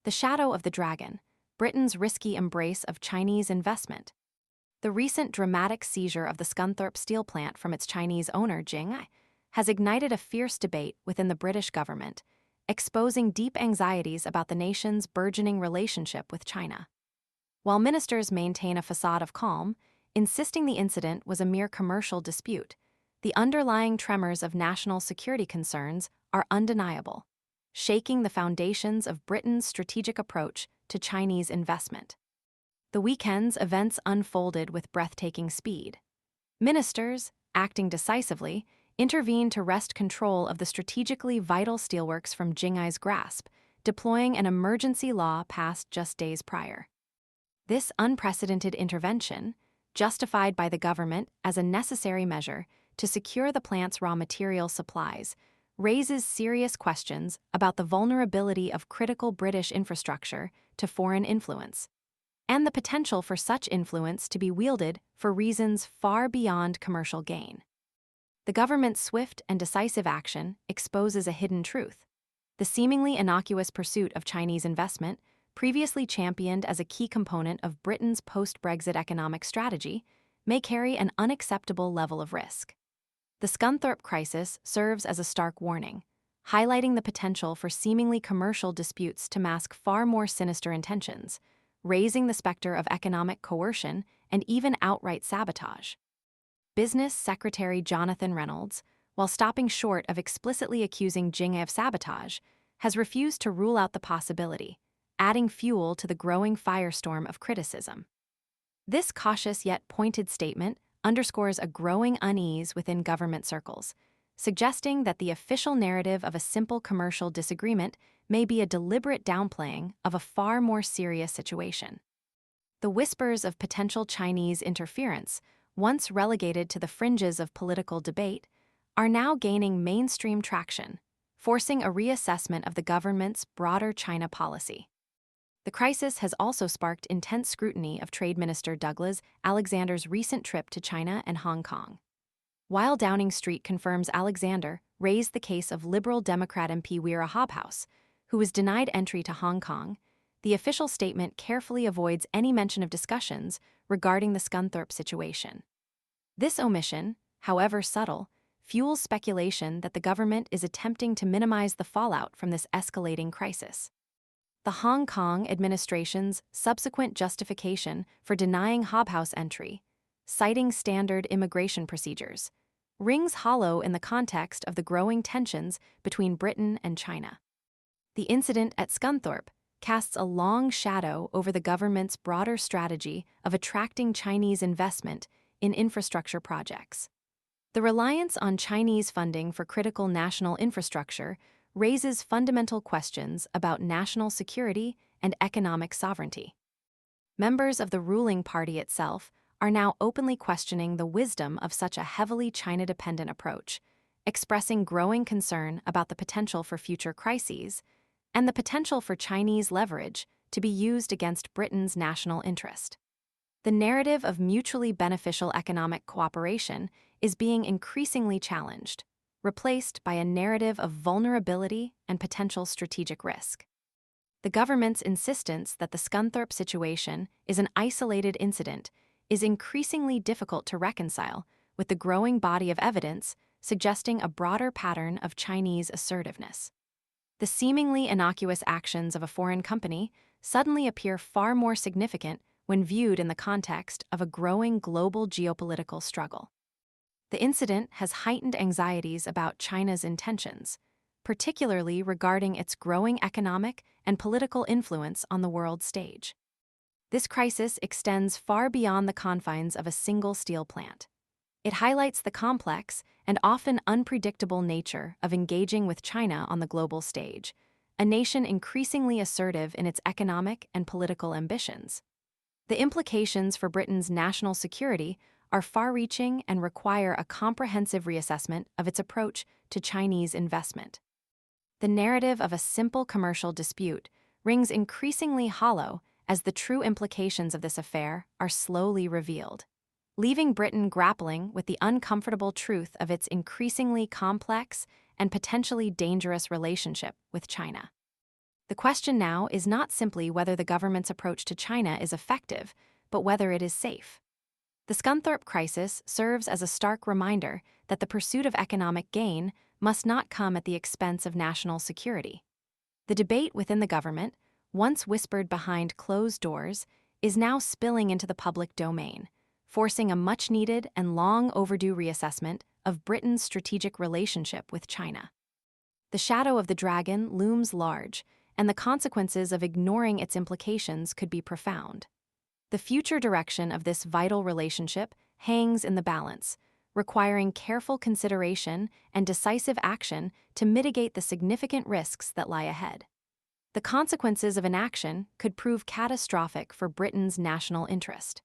The shadow of the dragon, Britain's risky embrace of Chinese investment. The recent dramatic seizure of the Scunthorpe steel plant from its Chinese owner, Beijing, has ignited a fierce debate within the British government, exposing deep anxieties about the nation's burgeoning relationship with China. While ministers maintain a facade of calm, insisting the incident was a mere commercial dispute, the underlying tremors of national security concerns are undeniable, shaking the foundations of Britain's strategic approach to Chinese investment. The weekend's events unfolded with breathtaking speed. Ministers, acting decisively, intervened to wrest control of the strategically vital steelworks from Beijing's grasp, deploying an emergency law passed just days prior. This unprecedented intervention, justified by the government as a necessary measure to secure the plant's raw material supplies, raises serious questions about the vulnerability of critical British infrastructure to foreign influence, and the potential for such influence to be wielded for reasons far beyond commercial gain. The government's swift and decisive action exposes a hidden truth. The seemingly innocuous pursuit of Chinese investment, previously championed as a key component of Britain's post-Brexit economic strategy, may carry an unacceptable level of risk. The Scunthorpe crisis serves as a stark warning, highlighting the potential for seemingly commercial disputes to mask far more sinister intentions, raising the specter of economic coercion and even outright sabotage. Business Secretary Jonathan Reynolds, while stopping short of explicitly accusing Beijing of sabotage, has refused to rule out the possibility, adding fuel to the growing firestorm of criticism. This cautious yet pointed statement underscores a growing unease within government circles, suggesting that the official narrative of a simple commercial disagreement may be a deliberate downplaying of a far more serious situation. The whispers of potential Chinese interference, once relegated to the fringes of political debate, are now gaining mainstream traction, forcing a reassessment of the government's broader China policy. The crisis has also sparked intense scrutiny of Trade Minister Douglas Alexander's recent trip to China and Hong Kong. While Downing Street confirms Alexander raised the case of Liberal Democrat MP Weera Hobhouse, who was denied entry to Hong Kong, the official statement carefully avoids any mention of discussions regarding the Scunthorpe situation. This omission, however subtle, fuels speculation that the government is attempting to minimize the fallout from this escalating crisis. The Hong Kong administration's subsequent justification for denying Hobhouse entry, citing standard immigration procedures, rings hollow in the context of the growing tensions between Britain and China. The incident at Scunthorpe casts a long shadow over the government's broader strategy of attracting Chinese investment in infrastructure projects. The reliance on Chinese funding for critical national infrastructure raises fundamental questions about national security and economic sovereignty. Members of the ruling party itself are now openly questioning the wisdom of such a heavily China-dependent approach, expressing growing concern about the potential for future crises and the potential for Chinese leverage to be used against Britain's national interest. The narrative of mutually beneficial economic cooperation is being increasingly challenged, replaced by a narrative of vulnerability and potential strategic risk. The government's insistence that the Scunthorpe situation is an isolated incident is increasingly difficult to reconcile with the growing body of evidence suggesting a broader pattern of Chinese assertiveness. The seemingly innocuous actions of a foreign company suddenly appear far more significant when viewed in the context of a growing global geopolitical struggle. The incident has heightened anxieties about China's intentions, particularly regarding its growing economic and political influence on the world stage. This crisis extends far beyond the confines of a single steel plant. It highlights the complex and often unpredictable nature of engaging with China on the global stage, a nation increasingly assertive in its economic and political ambitions. The implications for Britain's national security are far-reaching and require a comprehensive reassessment of its approach to Chinese investment. The narrative of a simple commercial dispute rings increasingly hollow as the true implications of this affair are slowly revealed, leaving Britain grappling with the uncomfortable truth of its increasingly complex and potentially dangerous relationship with China. The question now is not simply whether the government's approach to China is effective, but whether it is safe. The Scunthorpe crisis serves as a stark reminder that the pursuit of economic gain must not come at the expense of national security. The debate within the government, once whispered behind closed doors, is now spilling into the public domain, forcing a much-needed and long-overdue reassessment of Britain's strategic relationship with China. The shadow of the dragon looms large, and the consequences of ignoring its implications could be profound. The future direction of this vital relationship hangs in the balance, requiring careful consideration and decisive action to mitigate the significant risks that lie ahead. The consequences of inaction could prove catastrophic for Britain's national interest.